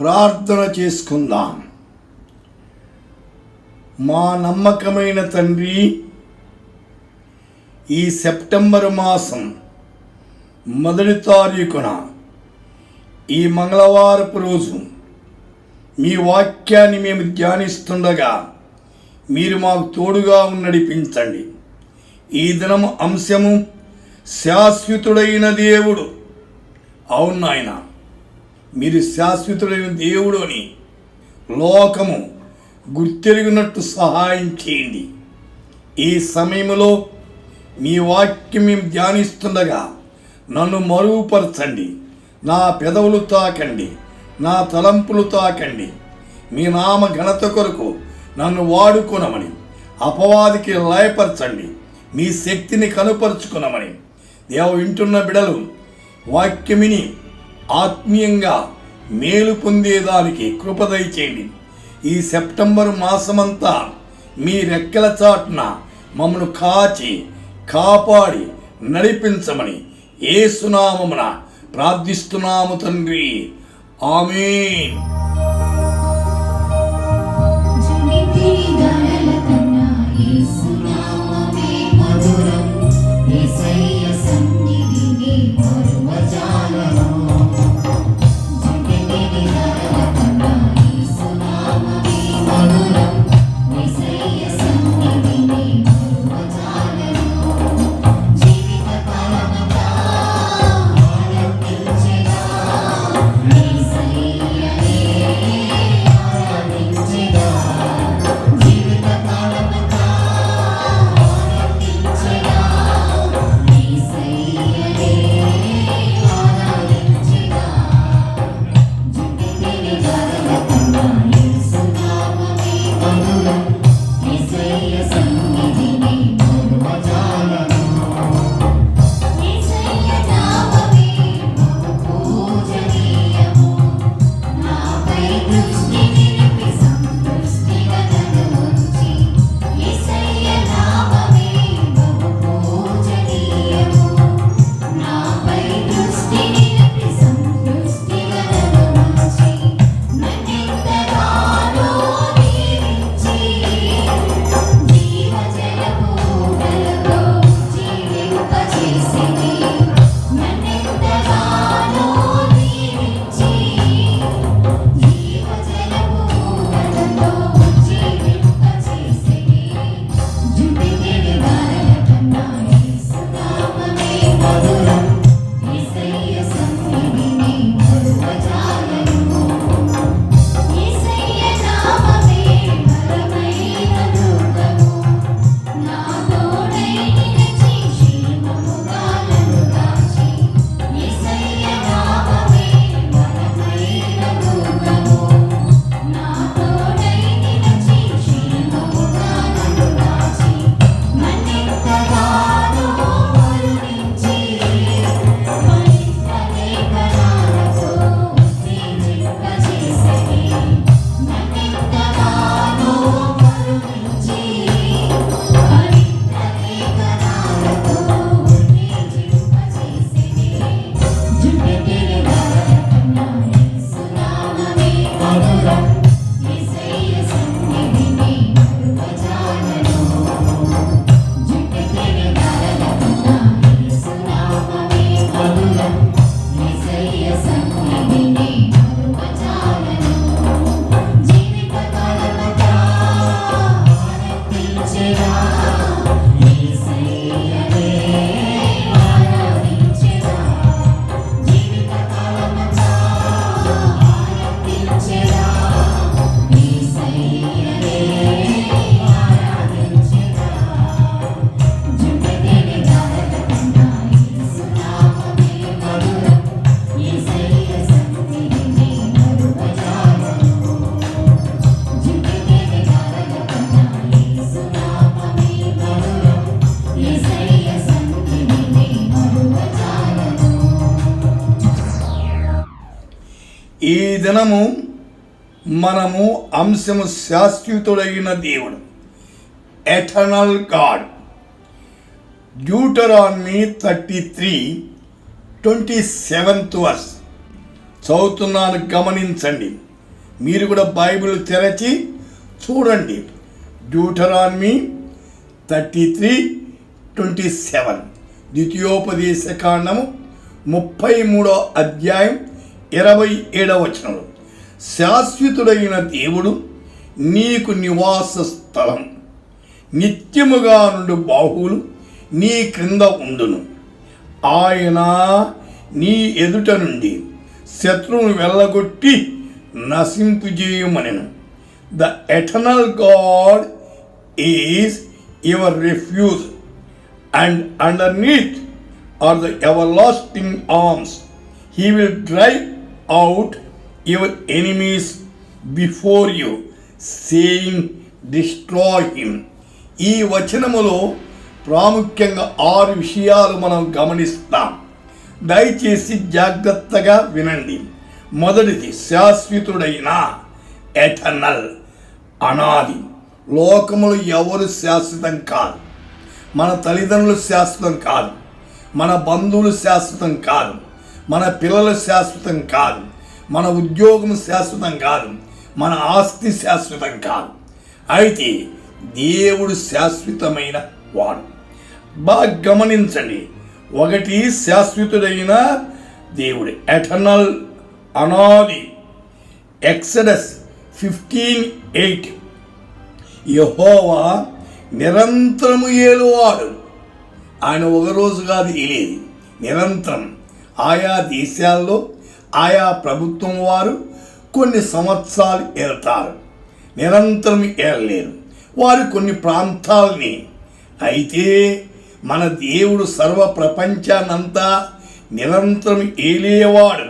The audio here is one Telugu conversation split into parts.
ప్రార్థన చేసుకుందాం. మా నమ్మకమైన తండ్రి, ఈ సెప్టెంబర్ మాసం మొదటి తారీఖున ఈ మంగళవారపు రోజు మీ వాక్యాన్ని మేము ధ్యానిస్తుండగా మీరు మాకు తోడుగా నడిపించండి. ఈ దినము అంశము శాశ్వతుడైన దేవుడు. అవును నాయన, మీరు శాశ్వతుడైన దేవుడు అని లోకము గుర్తెరిగినట్టు సహాయం చేయండి. ఈ సమయంలో మీ వాక్యం మేము ధ్యానిస్తుండగా నన్ను మరుగుపరచండి. నా పెదవులు తాకండి, నా తలంపులు తాకండి. మీ నామ ఘనత కొరకు నన్ను వాడుకొనమని, అపవాదికి లయపరచండి. మీ శక్తిని కనుపరుచుకునమని వింటున్న బిడలు వాక్యమిని ఆత్మీయంగా మేలు పొందేదానికి కృప దయచేయండి. ఈ సెప్టెంబర్ మాసమంతా మీ రెక్కల చాటున మమ్మను కాచి కాపాడి నడిపించమని యేసునామమున ప్రార్థిస్తున్నాము తండ్రి. ఆమేన్. ఈ దినము మనము అంశము శాశ్వతుడైన దేవుడు, ఎటర్నల్ గాడ్. డ్యూటరానమీ 33:27 చదువుతున్నాను, గమనించండి. మీరు కూడా బైబిల్ తెరచి చూడండి. డ్యూటరానమీ 33:27, ద్వితీయోపదేశ కాండము 33వ అధ్యాయం 27వ వచనంలో, శాశ్వతుడైన దేవుడు నీకు నివాస స్థలం, నిత్యముగా నుండి బాహువులు నీ క్రింద ఉండును. ఆయన నీ ఎదుట నుండి శత్రువును వెళ్ళగొట్టి నశింపుజేయమనెను. The eternal God is your refuge and underneath are the everlasting arms. He will drive out your enemies before you, saying destroy him. ఈ వచనములో ప్రాముఖ్యంగా 6 విషయాలు మనం గమనిస్తాం. దయచేసి జాగ్రత్తగా వినండి. మొదటిది, శాశ్వతుడైన, ఎటర్నల్, అనాది. లోకములు ఎవరు శాశ్వతం కాదు. మన తల్లిదండ్రులు శాశ్వతం కాదు, మన బంధువులు శాశ్వతం కాదు, మన పిల్లలు శాశ్వతం కాదు, మన ఉద్యోగం శాశ్వతం కాదు, మన ఆస్తి శాశ్వతం కాదు. అయితే దేవుడు శాశ్వతమైన వాడు. బాగా గమనించండి. ఒకటి, శాశ్వతుడైన దేవుడు, ఎటర్నల్, అనాది. ఎక్సడస్ 15:8, యెహోవా నిరంతరము ఏలువాడు. ఆయన ఒకరోజు కాదు ఏలేది, నిరంతరం. ఆయా దేశాల్లో ఆయా ప్రభుత్వం వారు కొన్ని సంవత్సరాలు ఏళ్తారు, నిరంతరం ఏలలేరు. వారు కొన్ని ప్రాంతాలని. అయితే మన దేవుడు సర్వ ప్రపంచాన్నంతా నిరంతరం ఏలేవాడు.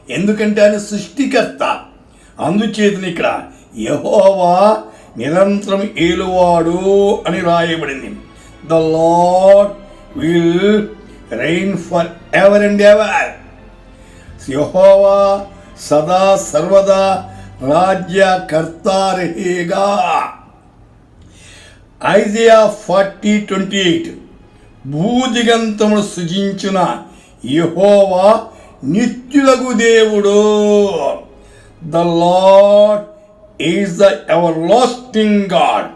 ఎందుకంటే ఆయన సృష్టికర్త. అందుచేతని ఇక్కడ యెహోవా నిరంతరం ఏలువాడు అని రాయబడింది. The Lord will reign for ever and ever. యెహోవా సదా సర్వదా రాజ్యకర్త రహేగా. ఐజయా 40:28, భూదిగంతమును సృజించిన యెహోవా నిత్యులకు దేవుడు. The Lord is the everlasting God,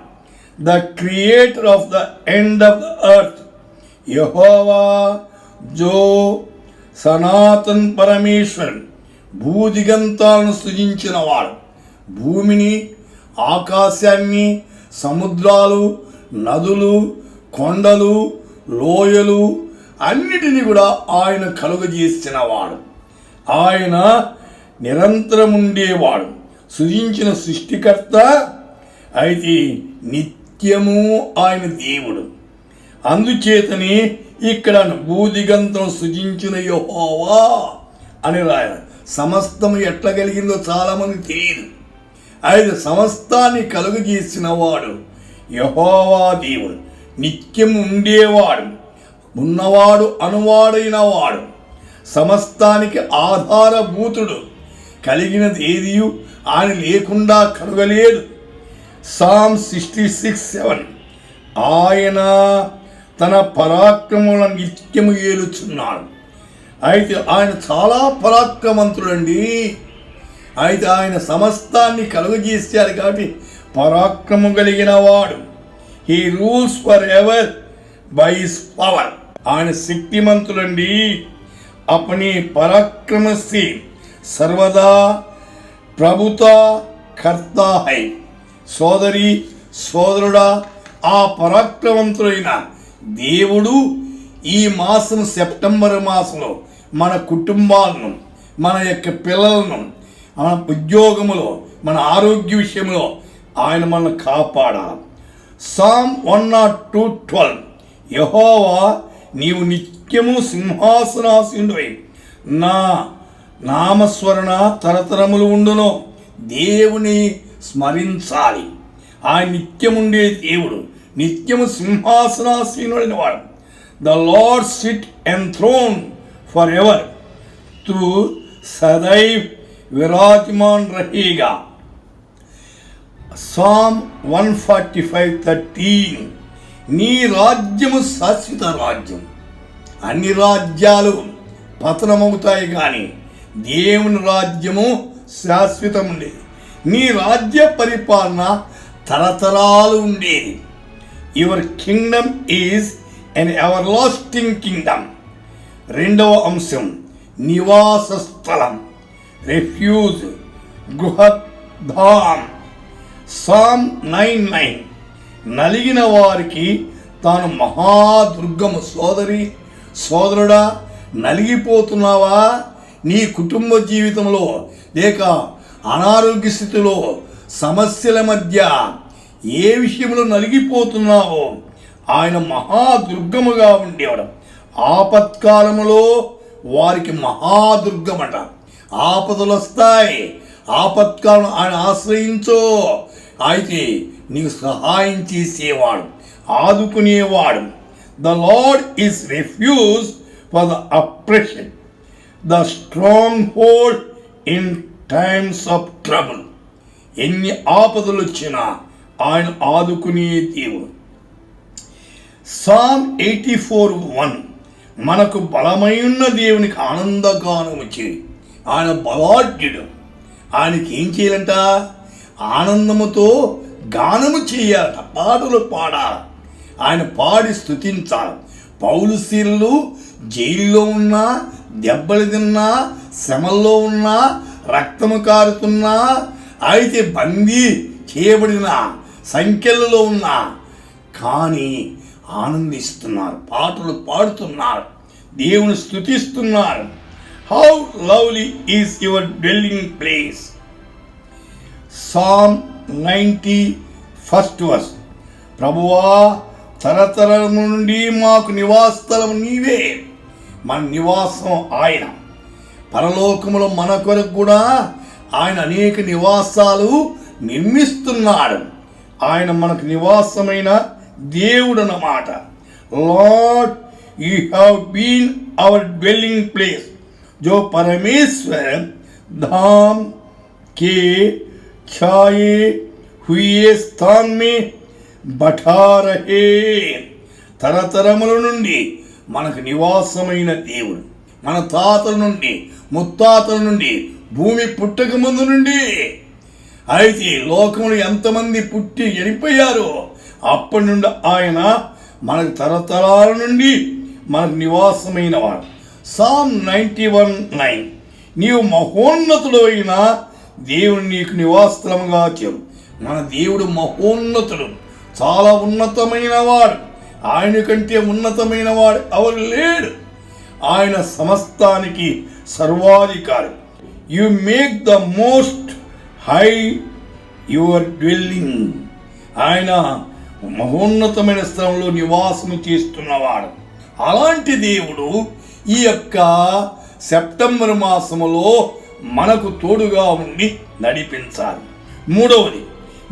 the creator of the end of the earth. యెహోవా జో సనాతన్ పరమేశ్వర్, భూదిగంతాలను సృజించిన వాడు. భూమిని, ఆకాశాన్ని, సముద్రాలు, నదులు, కొండలు, లోయలు అన్నిటినీ కూడా ఆయన కలుగజేసిన వాడు. ఆయన నిరంతరం ఉండేవాడు, సృజించిన సృష్టికర్త. అయితే నిత్యము ఆయన దేవుడు. అందుచేతని ఇక్కడ భూదిగంతం సృజించిన యెహోవా అని రాయాలి. సమస్తము ఎట్లా కలిగిందో చాలామందికి తెలియదు. అయితే సమస్తాన్ని కలుగజేసిన వాడు యెహోవా దేవుడు, నిత్యం ఉండేవాడు, ఉన్నవాడు, అనువాడైన వాడు, సమస్తానికి ఆధారభూతుడు. కలిగినది ఏది ఆయన లేకుండా కలుగలేదు. సామ్ 66:7, ఆయన తన పరాక్రమములను నిత్యము ఏలుచున్నాడు. అయితే ఆయన చాలా పరాక్రమంతుడండి. అయితే ఆయన సమస్తాన్ని కలుగజేశాడు కాబట్టి పరాక్రమం కలిగిన వాడు. He rules for ever by his power. ఆయన శక్తిమంతుడండి. అపని పరాక్రమ से సర్వదా ప్రభుత కర్త హై. సోదరి సోదరుడా, ఆ పరాక్రమవంతుడైన దేవుడు ఈ మాసం, సెప్టెంబర్ మాసంలో మన కుటుంబాలను, మన యొక్క పిల్లలను, మన ఉద్యోగములో, మన ఆరోగ్య విషయంలో ఆయన మనల్ని కాపాడాలి. సామ్ 102:12, యెహోవా నీవు నిత్యము సింహాసనాసీనుడవై నా నామస్మరణ తరతరములు ఉండును. దేవుని స్మరించాలి. ఆయన నిత్యముండే దేవుడు, నిత్యము సింహాసనాసీనుడైన వాడు. The Lord sit enthroned for ever, త్రూ సదైవ్ విరాజమాన్ రహేగా. సామ్ 145:13, నీ రాజ్యము శాశ్వత రాజ్యం. అన్ని రాజ్యాలు పతనమవుతాయి కానీ దేవుని రాజ్యము శాశ్వతం ఉండేది. నీ రాజ్య పరిపాలన తరతరాలు ఉండేది. Your kingdom is an everlasting kingdom. రెండవ అంశం నివాస స్థలం, రెఫ్యూజ్, గృహధామ్. సామ్ 9:9 నలిగిన వారికి తాను మహాదుర్గము. సోదరుడా, నలిగిపోతున్నావా? నీ కుటుంబ జీవితంలో లేక అనారోగ్య స్థితిలో సమస్యల మధ్య ఏ విషయంలో నలిగిపోతున్నావో ఆయన మహాదుర్గముగా ఉండేవాడు. ఆపత్కాలములో వారికి మహాదుర్గమట. ఆపదలు వస్తాయి, ఆపత్కాలం ఆయన ఆశ్రయించో. అయితే నీకు సహాయం చేసేవాడు, ఆదుకునేవాడు. The Lord is refuge for the oppression, the stronghold in times of trouble. ఎన్ని ఆపదలు వచ్చినా ఆయన ఆదుకునే దేవుడు. సామ్ 84:1 మనకు బలమైన దేవునికి ఆనందగానము చేయి. ఆయన బలాఢ్యుడు. ఆయనకి ఏం చేయాలంట? ఆనందముతో గానము చేయాలట, పాటలు పాడాలి. ఆయన పాడి స్తుతించాలి. పౌలు శీలలు జైల్లో ఉన్నా, దెబ్బలు తిన్నా, శ్రమల్లో ఉన్నా, రక్తము కారుతున్నా, అయితే బందీ చేయబడిన సంఖ్యలలో ఉన్నా కానీ ఆనందిస్తున్నారు, పాటలు పాడుతున్నారు, దేవుని స్తుతిస్తున్నారు. How lovely is your dwelling place. Psalm 90:1 ప్రభువా, తరతరము నుండి మాకు నివాసస్థలం నీవే. మన నివాసం ఆయన. పరలోకములో మన కొరకు కూడా ఆయన అనేక నివాసాలు నిర్మిస్తున్నాడు. ఆయన మనకు నివాసమైన దేవుడు అన్నమాట. Lord, you have been our dwelling place. जो परमेश्वर धाम के छाए हुए स्थान में बैठा रहे. తరతరముల నుండి మనకు నివాసమైన దేవుడు. మన తాతల నుండి, ముత్తాతల నుండి, భూమి పుట్టక ముందు నుండి. అయితే లోకంలో ఎంతమంది పుట్టి చనిపోయారో అప్పటి నుండి ఆయన మనకు తరతరాల నుండి మనకు నివాసమైన వాడు. సామ్ 91:9 నీవు మహోన్నతుడు అయిన దేవుని నీకు నివాసస్థలముగా చేరు. మన దేవుడు మహోన్నతుడు, చాలా ఉన్నతమైన వాడు. ఆయన కంటే ఉన్నతమైన వాడు ఎవరు లేడు. ఆయన సమస్తానికి సర్వాధికారి. You make the most high your dwelling. ఆయన మహోన్నతమైన స్థలంలో నివాసం చేస్తున్నవాడు. అలాంటి దేవుడు ఈ యొక్క సెప్టెంబర్ మాసములో మనకు తోడుగా ఉండి నడిపించాలి. మూడవది,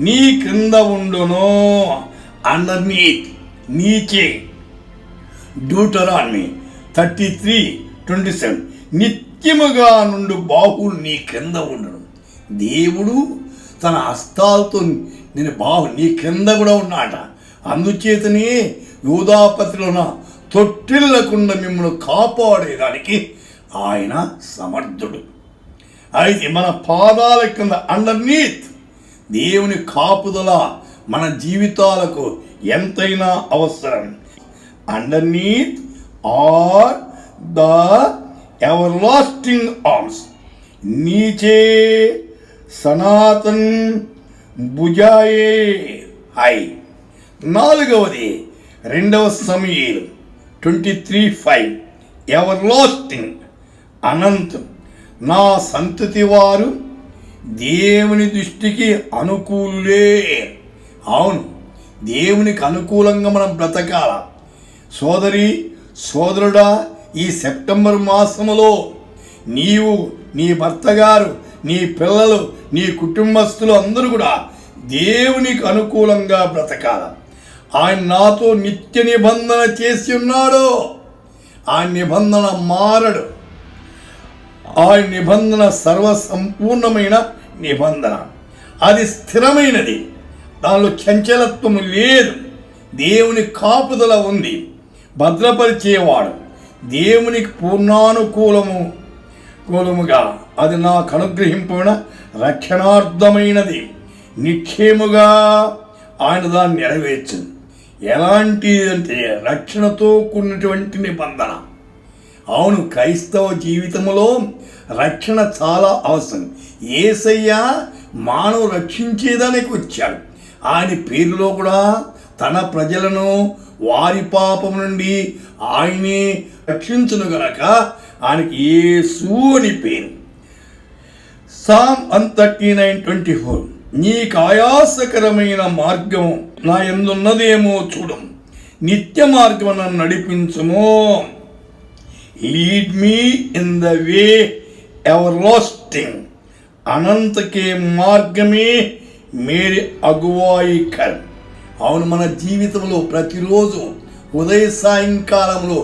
నీ క్రింద ఉండును, అండర్నీత్, నీచే. డ్యూటరానమీ 33:27 నిత్యముగా నుండి బాహువులు నీ క్రింద ఉండును. దేవుడు తన హస్తాలతో నేను నీ క్రింద కూడా ఉన్నాట. అందుచేతనే యూదాపతిలోన తొట్టిల్లకుండా మిమ్మల్ని కాపాడేదానికి ఆయన సమర్థుడు. అయితే మన పాదాల కింద అండర్నీత్ దేవుని కాపుదల మన జీవితాలకు ఎంతైనా అవసరం. Underneath are the everlasting arms, నీచే సనాతన్ భుజాయే హై. నాలుగవది 2 సమూయేలు 23:5 ఎవర్ లాస్టింగ్, అనంతం. నా సంతతి వారు దేవుని దృష్టికి అనుకూలులే. అవును, దేవునికి అనుకూలంగా మనం బ్రతకాల. సోదరి సోదరుడా, ఈ సెప్టెంబర్ మాసములో నీవు, నీ భర్త గారు, నీ పిల్లలు, నీ కుటుంబస్తులు అందరూ కూడా దేవునికి అనుకూలంగా బ్రతకాల. ఆయన నాతో నిత్య నిబంధన చేసి ఉన్నాడు. ఆ నిబంధన మారడు. ఆ నిబంధన సర్వసంపూర్ణమైన నిబంధన. అది స్థిరమైనది, దానిలో చంచలత్వం లేదు. దేవుని కాపుదల ఉంది, భద్రపరిచేవాడు. దేవునికి పూర్ణానుకూలముగా అది నాకు అనుగ్రహింపబడిన రక్షణార్థమైనది. నిశ్చయముగా ఆయన దాన్ని నెరవేర్చింది. ఎలాంటి అంటే రక్షణతో కూడినటువంటి నిబంధన. అవును, క్రైస్తవ జీవితంలో రక్షణ చాలా అవసరం. యేసయ్య మానవ రక్షించేదానికి వచ్చాడు. ఆయన పేరులో కూడా తన ప్రజలను వారి పాపం నుండి ఆయనే రక్షించును గనక ఆయనకి యేసు అని పేరు. సామ్ 139:24 నీకు ఆయాసకరమైన మార్గము నా యందున్నదేమో చూడం, నిత్య మార్గము నన్ను నడిపించుము. Lead me in the way everlasting, అనంతకే మార్గమే మేరీ అగువాయి కర్. అవును, మన జీవితంలో ప్రతిరోజు ఉదయ సాయంకాలంలో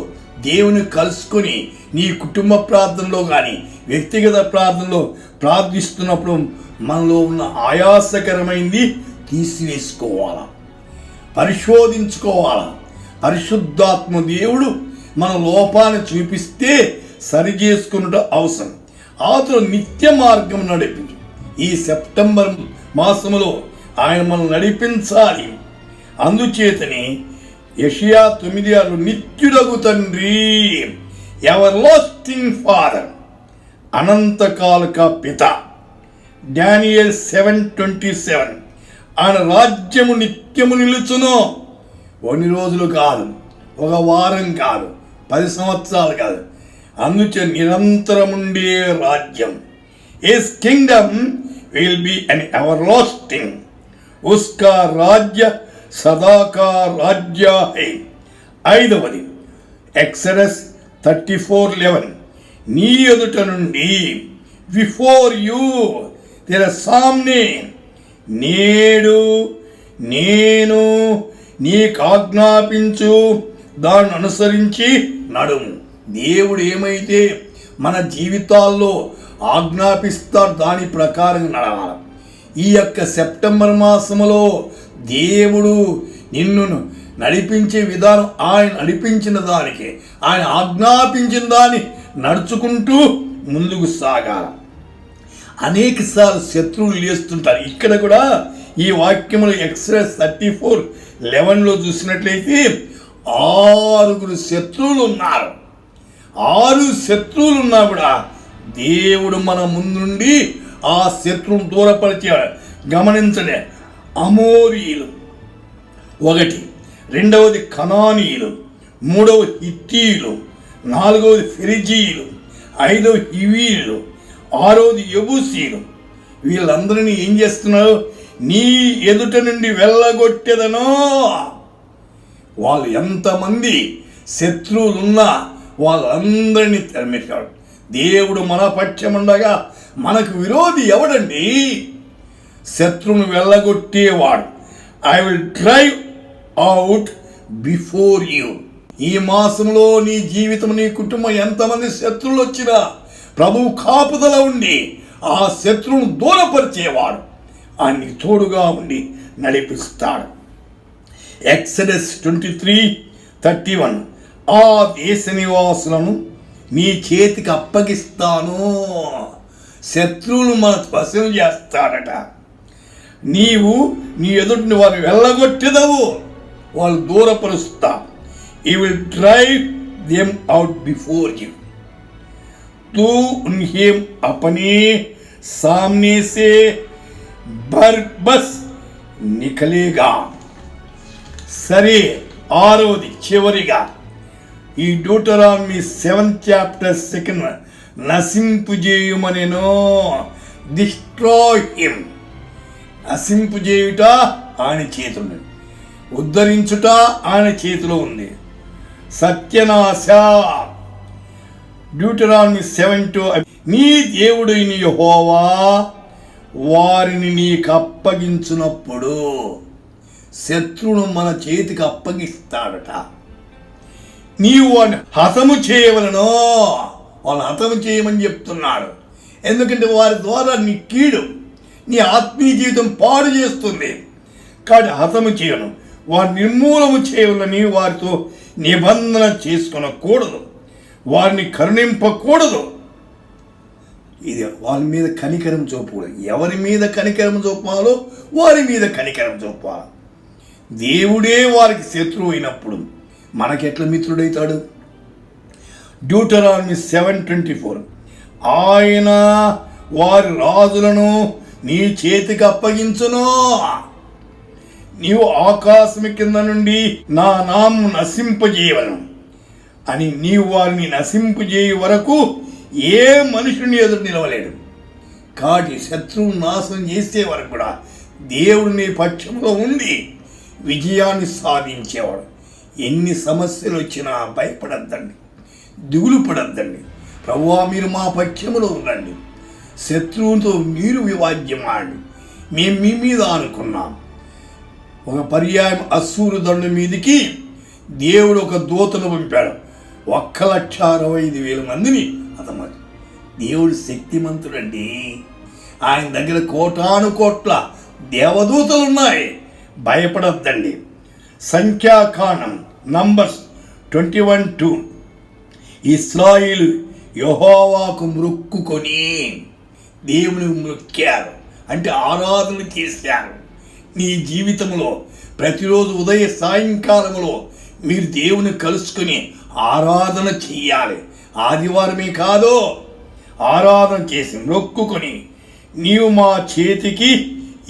దేవుని కలుసుకొని నీ కుటుంబ ప్రార్థనలో కానీ వ్యక్తిగత ప్రార్థనలో ప్రార్థిస్తున్నప్పుడు మనలో ఉన్న ఆయాసకరమైంది తీసివేసుకోవాలా, పరిశోధించుకోవాలా. పరిశుద్ధాత్మ దేవుడు మన లోపాన్ని చూపిస్తే సరి చేసుకున్నట్టు అవసరం. ఆతను నిత్య మార్గం నడిపించు. ఈ సెప్టెంబర్ మాసములో ఆయన మనం నడిపించాలి. అందుచేతని యెషయా 9:6 నిత్యుడగు తండ్రి, ఎవర్ లాస్టింగ్ ఫాదర్, అనంతకాలక పిత. డానియేల్ 7:27 ఆయన రాజ్యము నిత్యము నిలుచును. కొన్ని రోజులు కాదు, ఒక వారం కాదు, 10 సంవత్సరాలు కాదు. అందుచే నిరంతరముండే రాజ్యం. His kingdom will be an everlasting, ఉస్కా రాజ్య సదాకా రాజ్య హై. 5వది ఎక్సడస్ 34:11 నీ ఎదుట నుండి, బిఫోర్ యూ తెర సామ్నే, నేడు నేను నీకు ఆజ్ఞాపించు దాన్ని అనుసరించి నడుము. దేవుడు ఏమైతే మన జీవితాల్లో ఆజ్ఞాపిస్తాడు దాని ప్రకారం నడవాలి. ఈ యొక్క సెప్టెంబర్ మాసములో దేవుడు నిన్ను నడిపించే విధానం, ఆయన నడిపించిన దానికి, ఆయన ఆజ్ఞాపించిన దాన్ని నడుచుకుంటూ ముందుకు సాగాలి. అనేక సార్లు శత్రువులు లేస్తుంటారు. ఇక్కడ కూడా ఈ వాక్యములు ఎక్సడస్ 34:11 చూసినట్లయితే 6 శత్రువులు ఉన్నారు. 6 శత్రువులు ఉన్నా కూడా దేవుడు మన ముందుండి ఆ శత్రువును దూరపరిచాడు. గమనించండి, అమోరీయులు 1, 2వది కనానీయులు, 3వది హిత్తీయులు, 4వది ఫెరిజీయులు, 5వది హివీయులు, 6వది యెబూసీయులు. వీళ్ళందరినీ ఏం చేస్తున్నారు? నీ ఎదుట నుండి వెళ్ళగొట్టెదనో. వాళ్ళు ఎంతమంది శత్రువులున్నా వాళ్ళందరినీ తరిమేశాడు. దేవుడు మన పక్షముండగా మనకు విరోధి ఎవడండి? శత్రువును వెళ్ళగొట్టేవాడు. I will drive out before you. ఈ మాసంలో నీ జీవితం, నీ కుటుంబం ఎంతమంది శత్రువులు వచ్చినా ప్రభువు కాపుదల ఉండి ఆ శత్రువును దూరపరిచేవాడు. ఆయన్ని తోడుగా ఉండి నడిపిస్తాడు. ఎక్సడస్ 23:31 ఆ దేశ నివాసులను నీ చేతికి అప్పగిస్తాను. శత్రువులు మన వశం చేస్తాడట. నీవు నీ ఎదుటిని వారు వెళ్ళగొట్టెదవు, వాళ్ళు దూరపరుస్తా. You will drive them out before you. तू उन्हें अपने सामने से बरबस निकलेगा. సరే, 6వది చివరిగా ఈ డ్యూటరానమీ 7th chapter 2nd నశింపుజేయుమనెను. Destroy him. నశింపుజేయుట ఆయన చేతిలో ఉంది, ఉద్ధరించుట ఆయన చేతిలో ఉంది. సత్యనాశ. డ్యూటరానమీ 7:2 నీ దేవుడైన యెహోవా వారిని నీకు అప్పగించినప్పుడు శత్రువును మన చేతికి అప్పగిస్తాడట. నీవు వాడిని హతము చేయవలనో. వాళ్ళని హతము చేయమని చెప్తున్నాడు. ఎందుకంటే వారి ద్వారా నీ కీడు, నీ ఆత్మీయ జీవితం పాడు చేస్తుంది. కాబట్టి హతము చేయను, వారి నిర్మూలము చేయవలని వారితో నిబంధన చేసుకొనకూడదు, వారిని కరుణింపకూడదు. ఇది వాళ్ళ మీద కనికరం చూపకూడదు. ఎవరి మీద కనికరం చూపాలో వారి మీద కనికరం చూపాలి. దేవుడే వారికి శత్రువు అయినప్పుడు మనకెట్లా మిత్రుడైతాడు? డ్యూటరానమీ 7:24 ఆయన వారి రాజులను నీ చేతికి అప్పగించును, నీవు ఆకాశం కింద నుండి నా నామం నశింపజేయవలను అని, నీవు వారిని నశింపజేయ వరకు ఏ మనుషుని ఎదురు నిలవలేడు. కాబట్టి శత్రువు నాశనం చేసే వరకు కూడా దేవుడు నీ పక్షంలో ఉండి విజయాన్ని సాధించేవాడు. ఎన్ని సమస్యలు వచ్చినా భయపడద్దండి, దిగులు పడద్దండి. ప్రభువా మీరు మా పక్షంలో ఉండండి, శత్రువుతో మీరు వివాద్యం ఆడండి, మేము మీ మీద అనుకున్నాం. ఒక పర్యాయం అశ్షూరు దండు మీదికి దేవుడు ఒక దూతను పంపాడు. 1,60,000 మందిని అతమది. దేవుడు శక్తిమంతుడండి. ఆయన దగ్గర కోటాను కోట్ల దేవదూతలు ఉన్నాయి. భయపడద్దండి. సంఖ్యాకాండం నంబర్స్ 21:2 ఇశ్రాయేలు యెహోవాకు మొక్కుకొని దేవుని మొక్కారు, అంటే ఆరాధన చేశారు. నీ జీవితంలో ప్రతిరోజు ఉదయ సాయంకాలంలో మీరు దేవుని కలుసుకొని ఆరాధన చెయ్యాలి. ఆదివారమే కాదు, ఆరాధన చేసి మొక్కుకొని నీవు మా చేతికి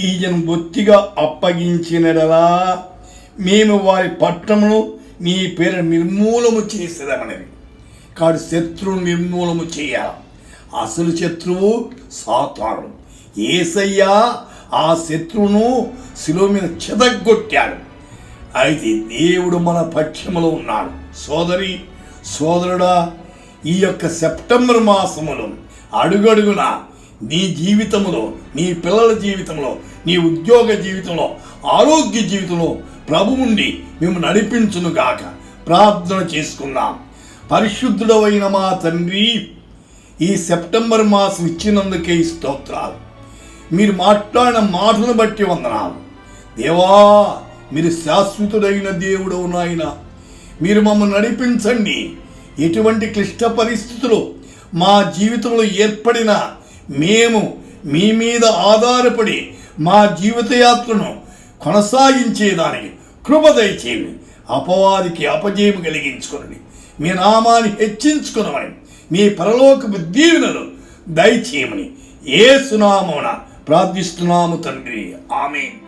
ఈయన బొత్తిగా అప్పగించినడలా మేము వారి పట్టణమును నీ పేరు నిర్మూలము చేసేదమనేది. కాదు శత్రువు నిర్మూలము చేయాలి. అసలు శత్రువు సాతానుడు. యేసయ్య ఆ శత్రువును శిలువ మీద చెదగొట్టాడు. అయితే దేవుడు మన పక్షములో ఉన్నాడు. సోదరి సోదరుడా, ఈ యొక్క సెప్టెంబర్ మాసములో అడుగడుగున నీ జీవితంలో, నీ పిల్లల జీవితంలో, నీ ఉద్యోగ జీవితంలో, ఆరోగ్య జీవితంలో ప్రభువుండి మేము నడిపించునుగాక. ప్రార్థన చేసుకుందాం. పరిశుద్ధుడవైన మా తండ్రి, ఈ సెప్టెంబర్ మాసం ఇచ్చినందుకే స్తోత్రాలు. మీరు మాట్లాడిన మాటను బట్టి వందనాలు. దేవా, మీరు శాశ్వతుడైన దేవుడు నాయన. మీరు మమ్మల్ని నడిపించండి. ఎటువంటి క్లిష్ట పరిస్థితులు మా జీవితంలో ఏర్పడినా మేము మీ మీద ఆధారపడి మా జీవితయాత్రను కొనసాగించేదానికి కృప దయచేయండి. అపవాదికి అపజయం కలిగించుకోండి. మీ నామాన్ని హెచ్చించుకునమని, మీ పరలోకపు దీవెనలు దయచేయమని యేసు నామమున ప్రార్థిస్తున్నాము తండ్రి. ఆమేన్.